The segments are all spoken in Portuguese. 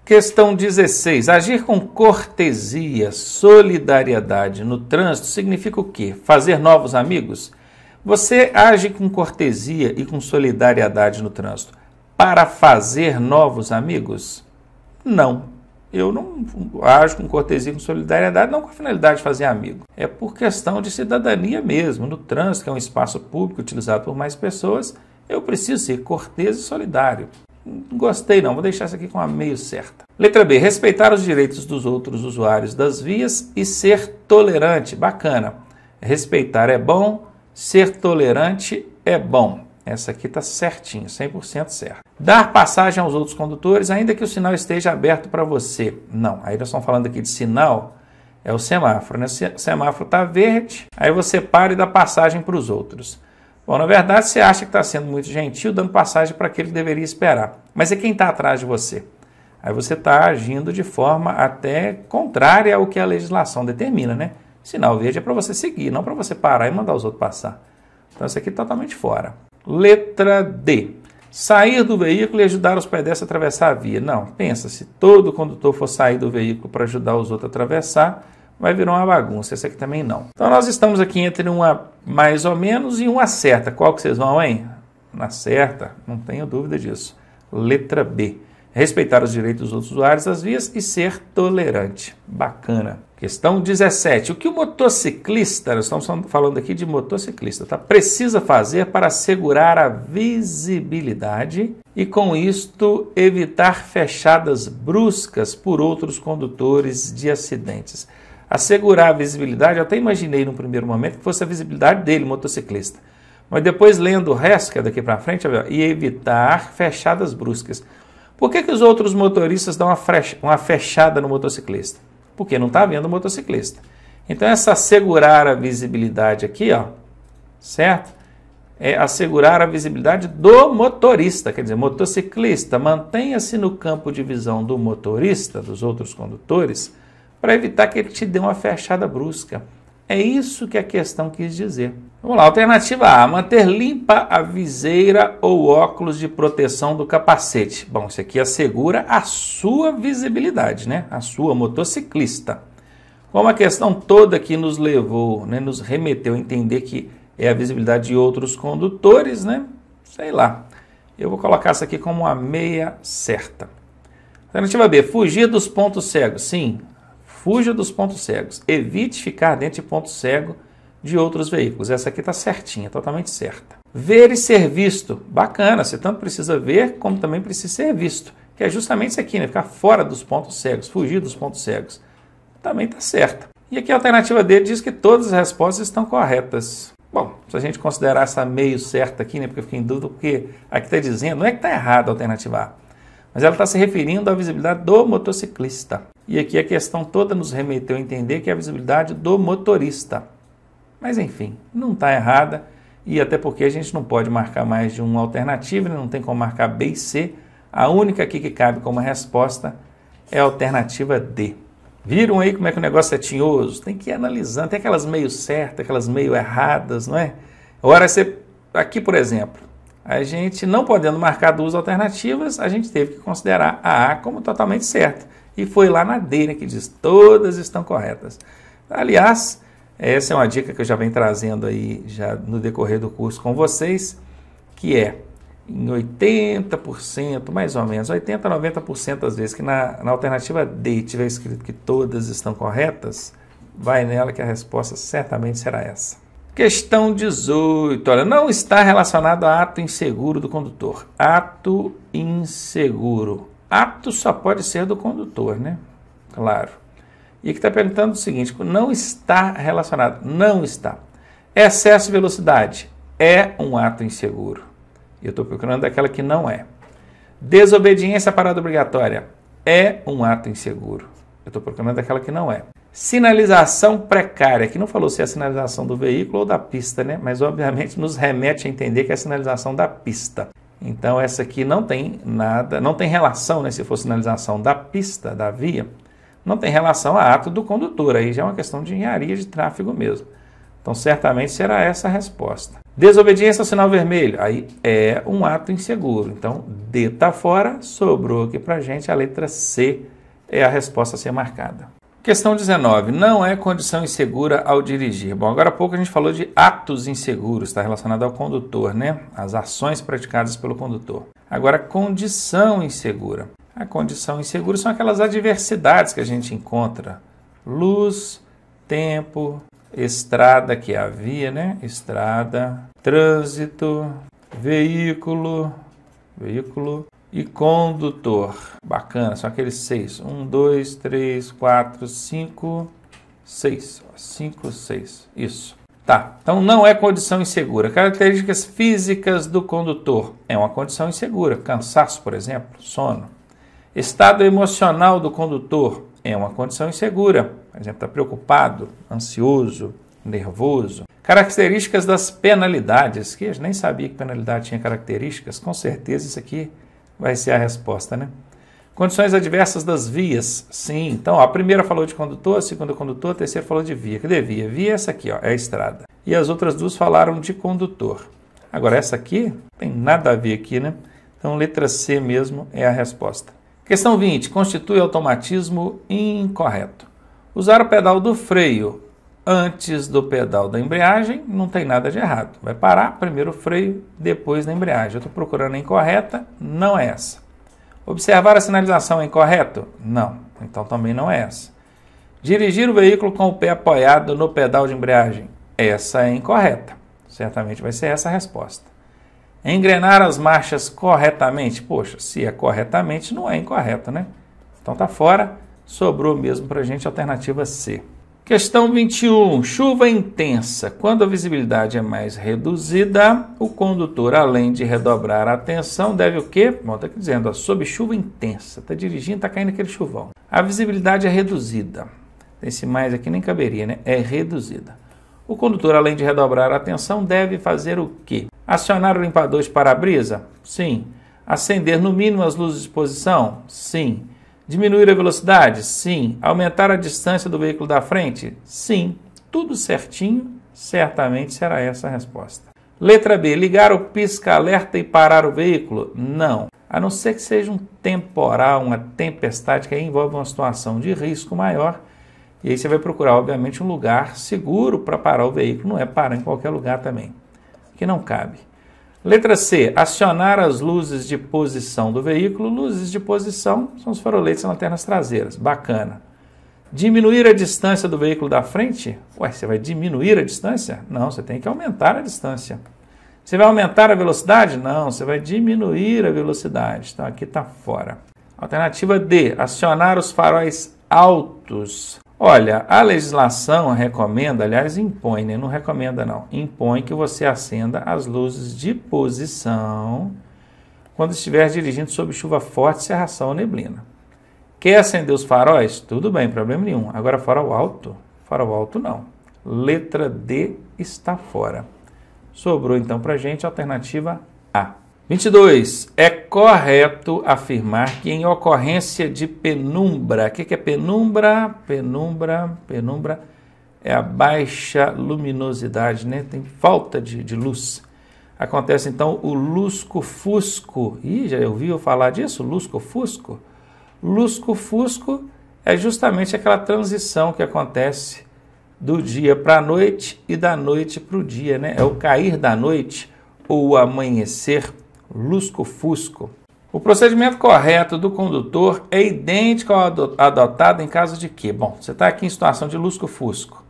Questão 16. Agir com cortesia, solidariedade no trânsito significa o quê? Fazer novos amigos? Você age com cortesia e com solidariedade no trânsito para fazer novos amigos? Não. Eu não ajo com cortesia e com solidariedade, não com a finalidade de fazer amigo. É por questão de cidadania mesmo. No trânsito, que é um espaço público utilizado por mais pessoas, eu preciso ser cortês e solidário. Não gostei não, vou deixar isso aqui com a meio certa. Letra B, respeitar os direitos dos outros usuários das vias e ser tolerante. Bacana. Respeitar é bom, ser tolerante é bom. Essa aqui está certinho, 100% certo. Dar passagem aos outros condutores, ainda que o sinal esteja aberto para você. Não, aí nós estamos falando aqui de sinal, é o semáforo, né? O semáforo está verde, aí você para e dá passagem para os outros. Bom, na verdade, você acha que está sendo muito gentil, dando passagem para aquele que deveria esperar. Mas é quem está atrás de você. Aí você está agindo de forma até contrária ao que a legislação determina, né? Sinal verde é para você seguir, não para você parar e mandar os outros passar. Então, isso aqui é totalmente fora. Letra D. Sair do veículo e ajudar os pedestres a atravessar a via. Não, pensa, se todo condutor for sair do veículo para ajudar os outros a atravessar, vai virar uma bagunça. Esse aqui também não. Então, nós estamos aqui entre uma mais ou menos e uma certa. Qual que vocês vão, hein? Na certa, não tenho dúvida disso. Letra B. Respeitar os direitos dos outros usuários das vias e ser tolerante. Bacana. Questão 17. O que o motociclista, nós estamos falando aqui de motociclista, tá? Precisa fazer para assegurar a visibilidade e, com isto, evitar fechadas bruscas por outros condutores de acidentes? Assegurar a visibilidade, eu até imaginei no primeiro momento que fosse a visibilidade dele, motociclista. Mas depois, lendo o resto, que é daqui para frente, e evitar fechadas bruscas. Por que os outros motoristas dão uma fechada no motociclista? Porque não está vendo o motociclista. Então, essa assegurar a visibilidade aqui, ó, certo? É assegurar a visibilidade do motorista. Quer dizer, motociclista, mantenha-se no campo de visão do motorista, dos outros condutores, para evitar que ele te dê uma fechada brusca. É isso que a questão quis dizer. Vamos lá, alternativa A, manter limpa a viseira ou óculos de proteção do capacete. Bom, isso aqui assegura a sua visibilidade, né? A sua motociclista. Como a questão toda que nos levou, né, nos remeteu a entender que é a visibilidade de outros condutores, né? Sei lá. Eu vou colocar isso aqui como uma meia certa. Alternativa B, fugir dos pontos cegos. Sim, fuja dos pontos cegos. Evite ficar dentro de ponto cego de outros veículos. Essa aqui está certinha, totalmente certa. Ver e ser visto. Bacana, você tanto precisa ver como também precisa ser visto. Que é justamente isso aqui, né? Ficar fora dos pontos cegos, fugir dos pontos cegos. Também está certa. E aqui a alternativa D diz que todas as respostas estão corretas. Bom, se a gente considerar essa meio certa aqui, né? Porque eu fiquei em dúvida, porque aqui está dizendo, não é que está errada a alternativa A, mas ela está se referindo à visibilidade do motociclista. E aqui a questão toda nos remeteu a entender que é a visibilidade do motorista. Mas enfim, não está errada, e até porque a gente não pode marcar mais de uma alternativa, não tem como marcar B e C. A única aqui que cabe como resposta é a alternativa D. Viram aí como é que o negócio é tinhoso? Tem que ir analisando, tem aquelas meio certas, aquelas meio erradas, não é? Agora, aqui, por exemplo, a gente não podendo marcar duas alternativas, a gente teve que considerar a A como totalmente certa. E foi lá na D, né, que diz todas estão corretas. Aliás, essa é uma dica que eu já venho trazendo aí já no decorrer do curso com vocês, que é em 80%, mais ou menos, 80% a 90% das vezes que na alternativa D tiver escrito que todas estão corretas, vai nela que a resposta certamente será essa. Questão 18. Olha, não está relacionado a ato inseguro do condutor. Ato inseguro. Ato só pode ser do condutor, né? Claro. E aqui está perguntando o seguinte, não está relacionado. Não está. Excesso de velocidade é um ato inseguro. Eu estou procurando aquela que não é. Desobediência à parada obrigatória é um ato inseguro. Eu estou procurando aquela que não é. Sinalização precária, que não falou se é a sinalização do veículo ou da pista, né? Mas obviamente nos remete a entender que é a sinalização da pista. Então essa aqui não tem nada, não tem relação, né? Se for sinalização da pista, da via, não tem relação a ato do condutor, aí já é uma questão de engenharia de tráfego mesmo. Então, certamente será essa a resposta. Desobediência ao sinal vermelho, aí é um ato inseguro. Então, D está fora, sobrou aqui para a gente a letra C, é a resposta a ser marcada. Questão 19. Não é condição insegura ao dirigir. Bom, agora há pouco a gente falou de atos inseguros, está relacionado ao condutor, né? As ações praticadas pelo condutor. Agora, condição insegura. A condição insegura são aquelas adversidades que a gente encontra. Luz, tempo, estrada, que é a via, né? Estrada, trânsito, veículo e condutor. Bacana, são aqueles 6. 1, 2, 3, 4, 5, 6. 5, 6. Isso. Tá, então não é condição insegura. Características físicas do condutor. É uma condição insegura. Cansaço, por exemplo, sono. Estado emocional do condutor. É uma condição insegura. Por exemplo, está preocupado, ansioso, nervoso. Características das penalidades, que eu nem sabia que penalidade tinha características. Com certeza isso aqui vai ser a resposta, né? Condições adversas das vias. Sim, então a primeira falou de condutor, a segunda condutor, a terceira falou de via. Cadê via? Via é essa aqui, ó, é a estrada. E as outras duas falaram de condutor. Agora essa aqui, tem nada a ver aqui, né? Então letra C mesmo é a resposta. Questão 20. Constitui automatismo incorreto. Usar o pedal do freio antes do pedal da embreagem não tem nada de errado. Vai parar, primeiro o freio, depois da embreagem. Eu estou procurando a incorreta, não é essa. Observar a sinalização é incorreto? Não, então também não é essa. Dirigir o veículo com o pé apoiado no pedal de embreagem? Essa é incorreta. Certamente vai ser essa a resposta. Engrenar as marchas corretamente? Poxa, se é corretamente, não é incorreto, né? Então está fora, sobrou mesmo para a gente a alternativa C. Questão 21. Chuva intensa. Quando a visibilidade é mais reduzida, o condutor, além de redobrar a atenção, deve o quê? Bom, está aqui dizendo, ó, sob chuva intensa. Está dirigindo, está caindo aquele chuvão. A visibilidade é reduzida. Esse mais aqui nem caberia, né? É reduzida. O condutor, além de redobrar a atenção, deve fazer o quê? Acionar o limpador de para-brisa? Sim. Acender no mínimo as luzes de posição? Sim. Diminuir a velocidade? Sim. Aumentar a distância do veículo da frente? Sim. Tudo certinho, certamente será essa a resposta. Letra B. Ligar o pisca-alerta e parar o veículo? Não. A não ser que seja um temporal, uma tempestade, que aí envolve uma situação de risco maior. E aí você vai procurar, obviamente, um lugar seguro para parar o veículo. Não é parar em qualquer lugar também, que não cabe. Letra C. Acionar as luzes de posição do veículo. Luzes de posição são os faroletes e lanternas traseiras. Bacana. Diminuir a distância do veículo da frente? Ué, você vai diminuir a distância? Não, você tem que aumentar a distância. Você vai aumentar a velocidade? Não, você vai diminuir a velocidade. Então aqui está fora. Alternativa D. Acionar os faróis altos. Olha, a legislação recomenda, aliás, impõe, né? Não recomenda não, impõe que você acenda as luzes de posição quando estiver dirigindo sob chuva forte, cerração ou neblina. Quer acender os faróis? Tudo bem, problema nenhum. Agora farol alto não. Letra D está fora. Sobrou então para a gente a alternativa A. 22. É correto afirmar que em ocorrência de penumbra, o que é penumbra? Penumbra é a baixa luminosidade, né? Tem falta de luz. Acontece então o lusco-fusco. Ih, já ouviu falar disso? Lusco-fusco? Lusco-fusco é justamente aquela transição que acontece do dia para a noite e da noite para o dia, né? É o cair da noite ou o amanhecer. Lusco-fusco. O procedimento correto do condutor é idêntico ao adotado em caso de quê? Bom, você está aqui em situação de lusco-fusco.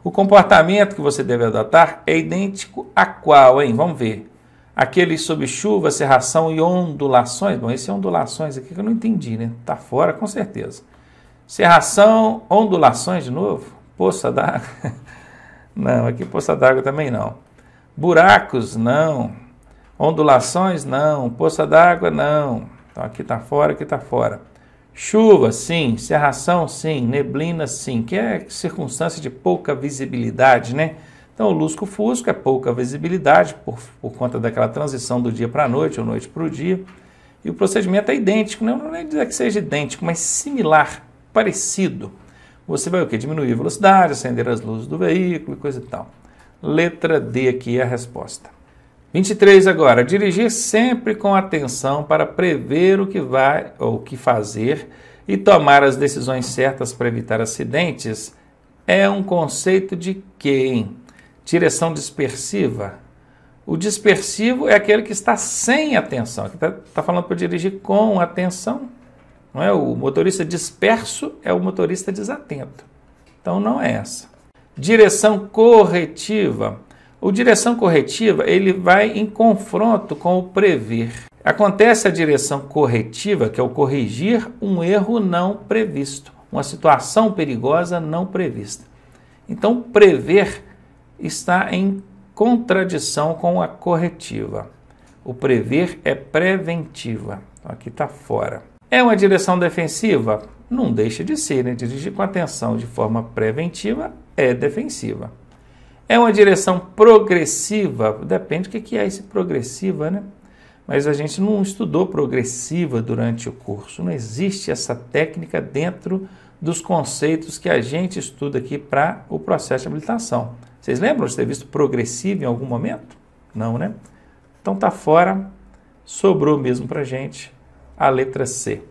O comportamento que você deve adotar é idêntico a qual, hein? Vamos ver. Aquele sob chuva, cerração e ondulações. Bom, esse é ondulações aqui que eu não entendi, né? Está fora com certeza. Cerração, ondulações de novo? Poça d'água? Não, aqui poça d'água também não. Buracos? Não. Ondulações? Não. Poça d'água? Não. Então aqui está fora, aqui está fora. Chuva? Sim. Cerração? Sim. Neblina? Sim. Que é circunstância de pouca visibilidade, né? Então o lusco-fusco é pouca visibilidade por conta daquela transição do dia para a noite ou noite para o dia. E o procedimento é idêntico, não é dizer que seja idêntico, mas similar, parecido. Você vai o quê? Diminuir a velocidade, acender as luzes do veículo e coisa e tal. Letra D aqui é a resposta. 23 agora. Dirigir sempre com atenção para prever o que vai ou o que fazer e tomar as decisões certas para evitar acidentes é um conceito de quê, hein? Direção dispersiva. O dispersivo é aquele que está sem atenção. Aqui está falando para dirigir com atenção. Não é? O motorista disperso é o motorista desatento. Então não é essa. Direção corretiva. O direção corretiva ele vai em confronto com o prever. Acontece a direção corretiva, que é o corrigir um erro não previsto, uma situação perigosa não prevista. Então, prever está em contradição com a corretiva. O prever é preventiva. Então, aqui está fora. É uma direção defensiva? Não deixa de ser, né? Dirigir com atenção de forma preventiva é defensiva. É uma direção progressiva? Depende do que é esse progressiva, né? Mas a gente não estudou progressiva durante o curso. Não existe essa técnica dentro dos conceitos que a gente estuda aqui para o processo de habilitação. Vocês lembram de ter visto progressivo em algum momento? Não, né? Então tá fora, sobrou mesmo para a gente a letra C.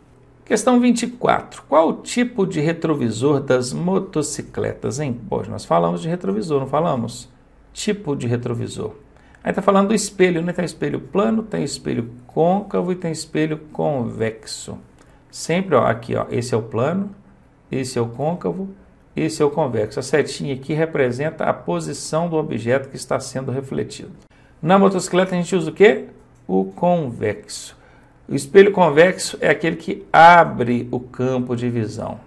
Questão 24. Qual o tipo de retrovisor das motocicletas, hein? Pois nós falamos de retrovisor, não falamos? Tipo de retrovisor. Aí está falando do espelho, né? Tem espelho plano, tem espelho côncavo e tem espelho convexo. Sempre, ó, aqui, ó, esse é o plano, esse é o côncavo, esse é o convexo. A setinha aqui representa a posição do objeto que está sendo refletido. Na motocicleta a gente usa o quê? O convexo. O espelho convexo é aquele que abre o campo de visão.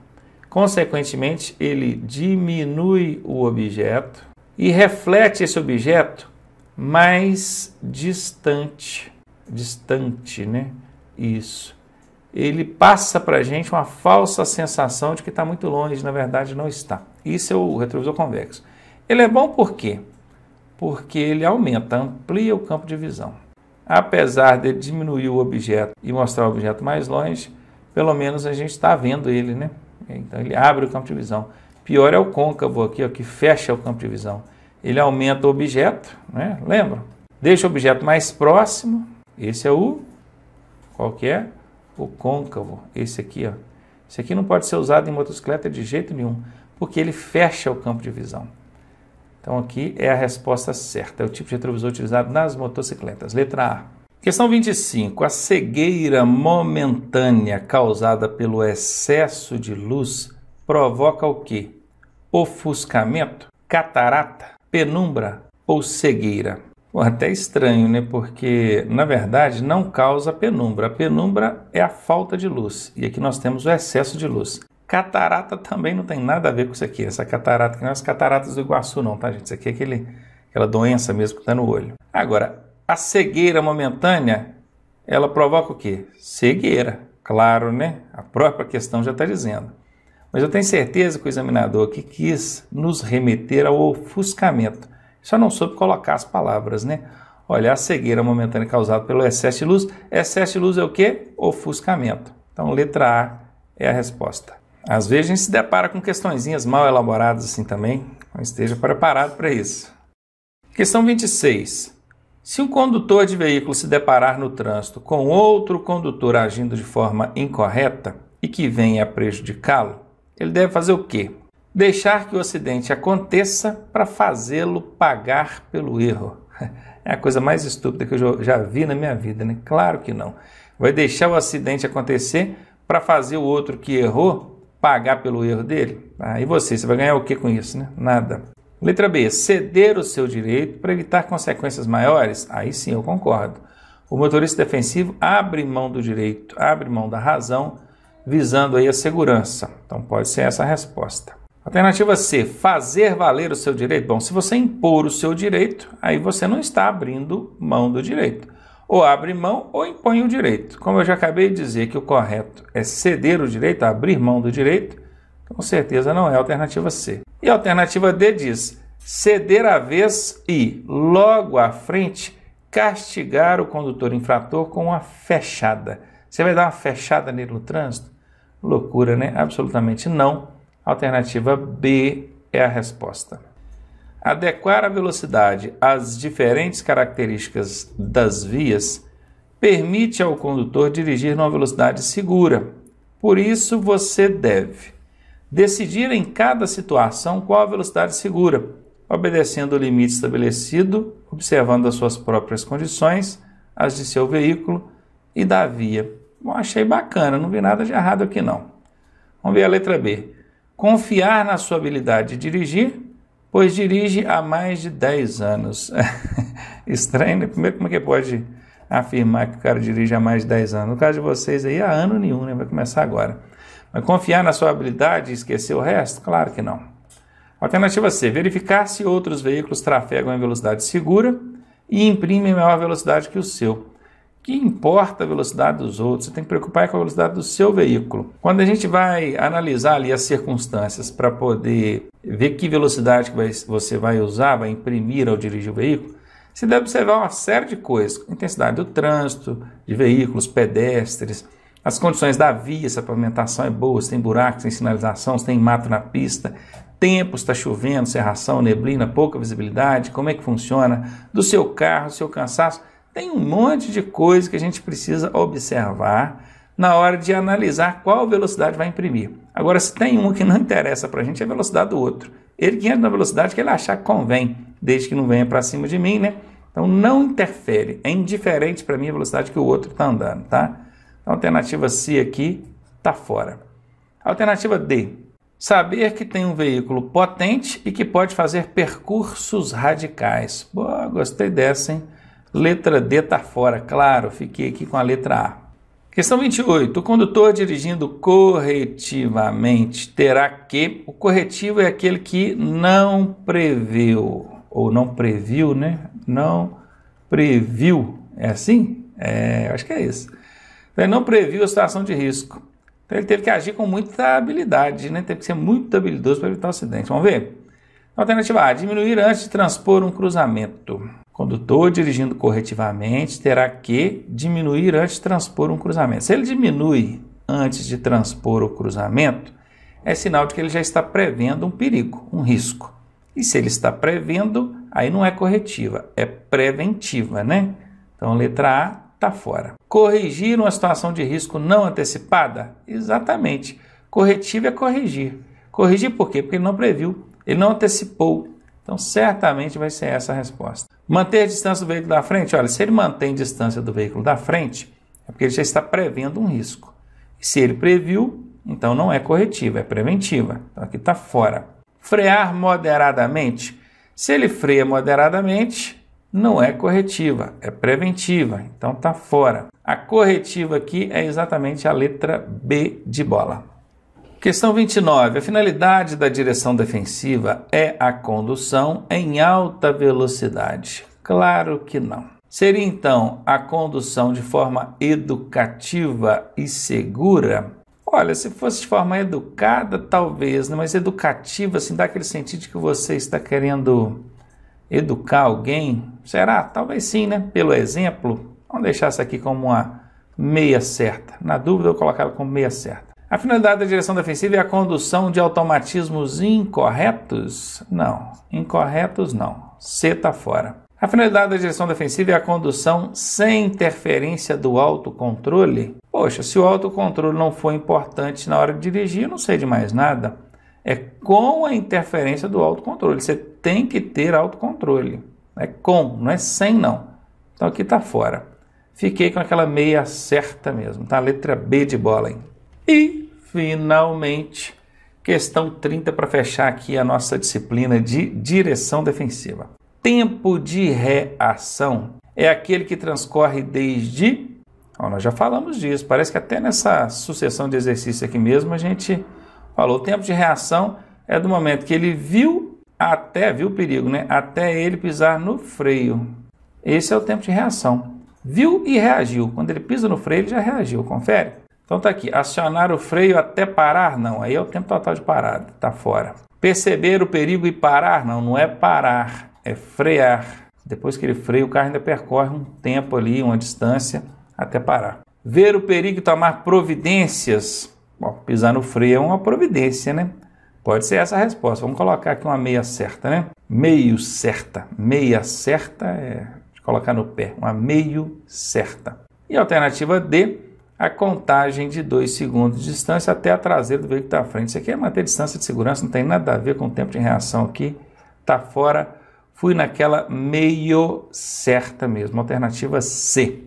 Consequentemente, ele diminui o objeto e reflete esse objeto mais distante, né? Isso. Ele passa para a gente uma falsa sensação de que está muito longe, na verdade não está. Isso é o retrovisor convexo. Ele é bom por quê? Porque ele amplia o campo de visão. Apesar de diminuir o objeto e mostrar o objeto mais longe, pelo menos a gente está vendo ele, né? Então ele abre o campo de visão. Pior é o côncavo aqui, ó, que fecha o campo de visão. Ele aumenta o objeto, né? Lembra? Deixa o objeto mais próximo. Esse é o... Qual que é? O côncavo. Esse aqui, ó. Esse aqui não pode ser usado em motocicleta de jeito nenhum, porque ele fecha o campo de visão. Então aqui é a resposta certa. É o tipo de retrovisor utilizado nas motocicletas. Letra A. Questão 25. A cegueira momentânea causada pelo excesso de luz provoca o quê? Ofuscamento, catarata, penumbra ou cegueira? Bom, até estranho, né? Porque, na verdade, não causa penumbra. A penumbra é a falta de luz. E aqui nós temos o excesso de luz. Catarata também não tem nada a ver com isso aqui. Essa catarata aqui não é as cataratas do Iguaçu, não, tá, gente? Isso aqui é aquela doença mesmo que está no olho. Agora, a cegueira momentânea, ela provoca o quê? Cegueira. Claro, né? A própria questão já está dizendo. Mas eu tenho certeza que o examinador aqui quis nos remeter ao ofuscamento. Só não soube colocar as palavras, né? Olha, a cegueira momentânea causada pelo excesso de luz. Excesso de luz é o quê? Ofuscamento. Então, letra A é a resposta. Às vezes a gente se depara com questõezinhas mal elaboradas assim também. Então, esteja preparado para isso. Questão 26. Se um condutor de veículo se deparar no trânsito com outro condutor agindo de forma incorreta e que venha a prejudicá-lo, ele deve fazer o quê? Deixar que o acidente aconteça para fazê-lo pagar pelo erro. É a coisa mais estúpida que eu já vi na minha vida, né? Claro que não. Vai deixar o acidente acontecer para fazer o outro que errou pagar pelo erro dele? E você vai ganhar o que com isso, né? Nada. Letra B. Ceder o seu direito para evitar consequências maiores? Aí sim, eu concordo. O motorista defensivo abre mão do direito, abre mão da razão, visando aí a segurança. Então pode ser essa a resposta. Alternativa C, fazer valer o seu direito. Bom, se você impor o seu direito, aí você não está abrindo mão do direito. Ou abre mão ou impõe o direito. Como eu já acabei de dizer que o correto é ceder o direito, abrir mão do direito, com certeza não é a alternativa C. E a alternativa D diz ceder a vez e, logo à frente, castigar o condutor infrator com uma fechada. Você vai dar uma fechada nele no trânsito? Loucura, né? Absolutamente não. Alternativa B é a resposta. Adequar a velocidade às diferentes características das vias permite ao condutor dirigir numa velocidade segura. Por isso, você deve decidir em cada situação qual a velocidade segura, obedecendo o limite estabelecido, observando as suas próprias condições, as de seu veículo e da via. Bom, achei bacana, não vi nada de errado aqui não. Vamos ver a letra B. Confiar na sua habilidade de dirigir, pois dirige há mais de 10 anos. Estranho, né? Primeiro, como é que pode afirmar que o cara dirige há mais de 10 anos? No caso de vocês aí, há ano nenhum, né? Vai começar agora. Mas confiar na sua habilidade e esquecer o resto? Claro que não. Alternativa C. Verificar se outros veículos trafegam em velocidade segura e imprimem maior velocidade que o seu. Que importa a velocidade dos outros? Você tem que preocupar com a velocidade do seu veículo. Quando a gente vai analisar ali as circunstâncias para poder ver que velocidade que você vai usar, vai imprimir ao dirigir o veículo, você deve observar uma série de coisas. Intensidade do trânsito, de veículos, pedestres, as condições da via, se a pavimentação é boa, se tem buracos, se tem sinalização, se tem mato na pista, tempo, se está chovendo, cerração, neblina, pouca visibilidade, como é que funciona, do seu carro, do seu cansaço. Tem um monte de coisa que a gente precisa observar na hora de analisar qual velocidade vai imprimir. Agora, se tem uma que não interessa para a gente, é a velocidade do outro. Ele que entra na velocidade que ele achar que convém, desde que não venha para cima de mim, né? Então, não interfere. É indiferente para mim a velocidade que o outro está andando, tá? Então, a alternativa C aqui está fora. Alternativa D. Saber que tem um veículo potente e que pode fazer percursos radicais. Boa, gostei dessa, hein? Letra D está fora, claro, fiquei aqui com a letra A. Questão 28. O condutor dirigindo corretivamente terá que... O corretivo é aquele que não previu, ou não previu, né? Não previu. É assim? Acho que é isso. Ele não previu a situação de risco. Então ele teve que agir com muita habilidade, né? Teve que ser muito habilidoso para evitar o acidente. Vamos ver? Alternativa A. Diminuir antes de transpor um cruzamento. Condutor dirigindo corretivamente terá que diminuir antes de transpor um cruzamento. Se ele diminui antes de transpor o cruzamento, é sinal de que ele já está prevendo um perigo, um risco. E se ele está prevendo, aí não é corretiva, é preventiva, né? Então, letra A está fora. Corrigir uma situação de risco não antecipada? Exatamente. Corretivo é corrigir. Corrigir por quê? Porque ele não previu, ele não antecipou. Então, certamente vai ser essa a resposta. Manter a distância do veículo da frente? Olha, se ele mantém distância do veículo da frente, é porque ele já está prevendo um risco. E se ele previu, então não é corretiva, é preventiva. Então, aqui está fora. Frear moderadamente? Se ele freia moderadamente, não é corretiva, é preventiva. Então, está fora. A corretiva aqui é exatamente a letra B de bola. Questão 29. A finalidade da direção defensiva é a condução em alta velocidade? Claro que não. Seria, então, a condução de forma educativa e segura? Olha, se fosse de forma educada, talvez, né? Mas educativa, assim, dá aquele sentido de que você está querendo educar alguém? Será? Talvez sim, né? Pelo exemplo, vamos deixar isso aqui como uma meia certa. Na dúvida, eu vou colocar ela como meia certa. A finalidade da direção defensiva é a condução de automatismos incorretos? Não. Incorretos, não. C está fora. A finalidade da direção defensiva é a condução sem interferência do autocontrole? Poxa, se o autocontrole não for importante na hora de dirigir, eu não sei de mais nada. É com a interferência do autocontrole. Você tem que ter autocontrole. É com, não é sem, não. Então aqui está fora. Fiquei com aquela meia certa mesmo. Tá? Letra B de bola, hein? E, finalmente, questão 30 para fechar aqui a nossa disciplina de direção defensiva. Tempo de reação é aquele que transcorre desde... nós já falamos disso, parece que até nessa sucessão de exercícios aqui mesmo a gente falou. O tempo de reação é do momento que ele viu o perigo, né? Até ele pisar no freio. Esse é o tempo de reação. Viu e reagiu. Quando ele pisa no freio, ele já reagiu. Confere? Então tá aqui, acionar o freio até parar? Não, aí é o tempo total de parada, tá fora. Perceber o perigo e parar? Não, não é parar, é frear. Depois que ele freia, o carro ainda percorre um tempo ali, uma distância, até parar. Ver o perigo e tomar providências? Bom, pisar no freio é uma providência, né? Pode ser essa a resposta. Vamos colocar aqui uma meia certa, né? Meio certa. Meia certa é de colocar no pé. Uma meio certa. E a alternativa D, a contagem de 2 segundos de distância até a traseira do veículo que está à frente. Isso aqui é manter distância de segurança, não tem nada a ver com o tempo de reação aqui. Está fora. Fui naquela meio certa mesmo. Alternativa C.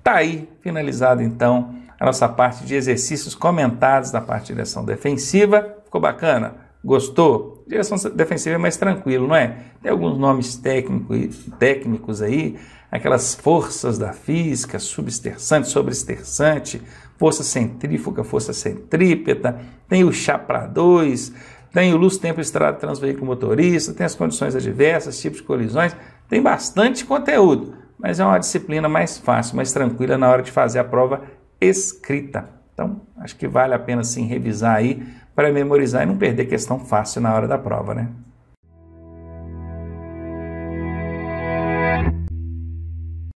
Tá aí, finalizado então a nossa parte de exercícios comentados da parte de direção defensiva. Ficou bacana? Gostou? Direção defensiva é mais tranquilo, não é? Tem alguns nomes técnicos aí, aquelas forças da física, subestersante, sobreestersante, força centrífuga, força centrípeta, tem o chá para 2, tem o luz, tempo, estrada, transveículo motorista, tem as condições adversas, tipos de colisões, tem bastante conteúdo, mas é uma disciplina mais fácil, mais tranquila na hora de fazer a prova escrita. Então, acho que vale a pena sim revisar aí para memorizar e não perder questão fácil na hora da prova, né?